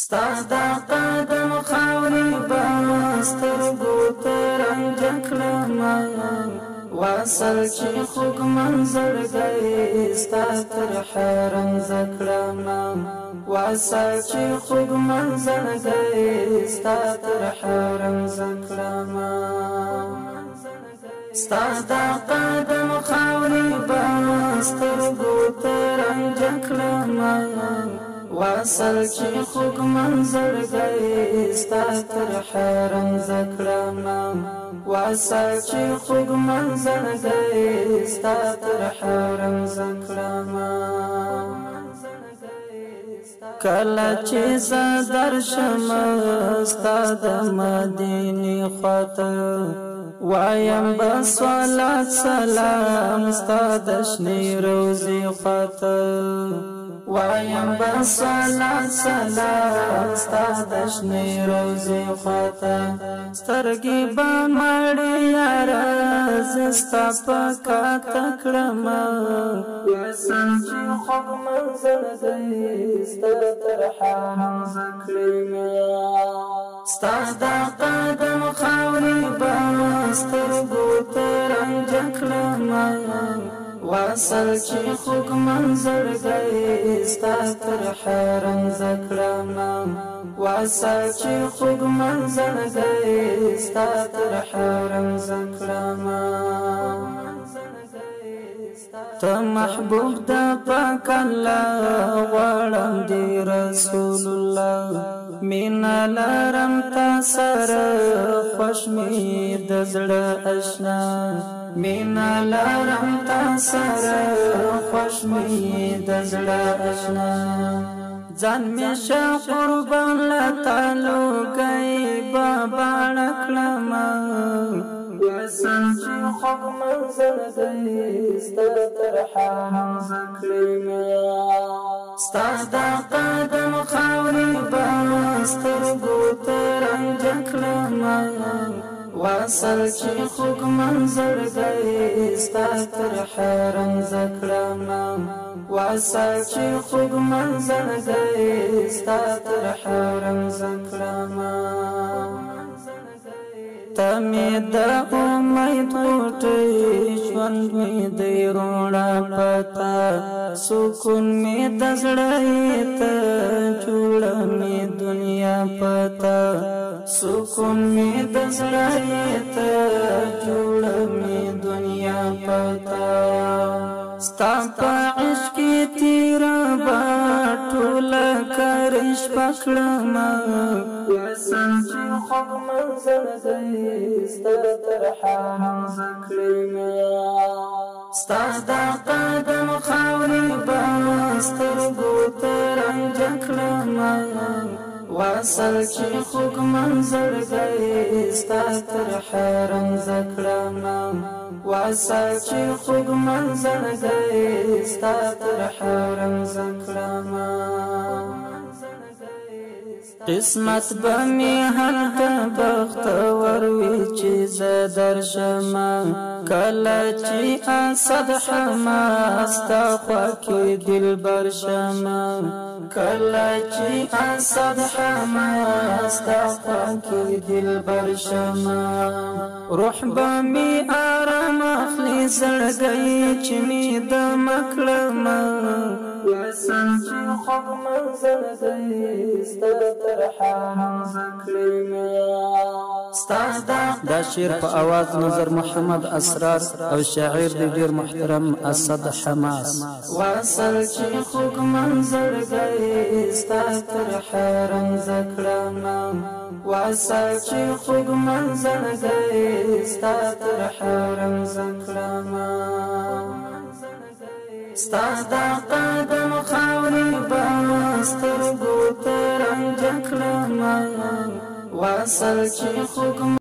ستا دا قدم خاورې به سترګو ته رنجه کړمه واصل چې خوږ منظرګی ستا تر حرم زه کړمه واصل چې خوږ منظرګی ستا تر حرم زه کړمه ستا دا قدم خاورې به سترګو ته رنجه کړمه واصل چې خوږ منظرګی ستا تر حرم زه کړمه واصل چې خوږ منظرګی ستا تر حرم زه کړمه کله چې زه درشم ستا د مدینې خواته وایم به صلات سلام ستا د شنې روضې خواته وایم به صلات سلام ستا د شنې روضې خواته سترګې به مړې یاره زه ستا په کاته کړمه واصل چې خوږ منظرګی ستا تر حرم زه کړمه ستا دا قدم خاورې به سترګو ته رنجه کړمه واصل چې خوږ منظرګی ستا تر حرم زه کړمه واصل چې خوږ منظرګی ستا تر حرم زه کړمه ته محبوب د پاک الله غواړم دی رسول الله مینا لرم تا سره خوښ مې د زړه اشنا مینا لرم تا سره خوښ مې د زړه اشنا ځان مې شه قربان لتا لوګی بابا کړمه واصل چې خوږ منظرګی ستا تر حرم زه کړمه ستا دا قدم خاورې به سترګو ته رنجه کړمه واصل چې خوږ منظرګی ستا تر حرم زه کړمه واصل چې خوږ منظرګی ستا تر حرم زه کړمه ته مې د امید غوټۍ ژوند مې دی روڼه پتا سکون مې د زړه ته جوړه مې دنیا پتا سکون مې د زړه ته جوړه مې دنیا پتا ستا په عشق کې تیره به ټوله کرش پکړمه واصل چې خوږ منظرګی ستا تر حرم زه کړمه ستا دا قدم خاورې به سترګو ته رنجه کړمه واصل چې خوږ منظرګی ستا تر حرم زه کړمه واصل چې خوږ منظرګی ستا تر حرم زه کړمه قسمت به مې هلته بختور وي چې زه درشم کله چې اسد حماس ستا خوا کې دلبر شم کله چې اسد حماس ستا خوا کې دلبر شم روح به مې آرام اخلي زړګی چې مې دمه کړمه واصل چې خوږ منظرګی ستا تر حرم زه کړمه دا شعر په اواز نظر محمد اسرار او شاعر دی ډیر محترم اسد حماس واصل چې خوږ منظرګی ستا تر حرم زه کړمه واصل چې خوږ منظرګی ستا تر حرم زه کړمه ستا دا قدم خاورې به سترګو ته رنجه کړمه واصل چې خوږ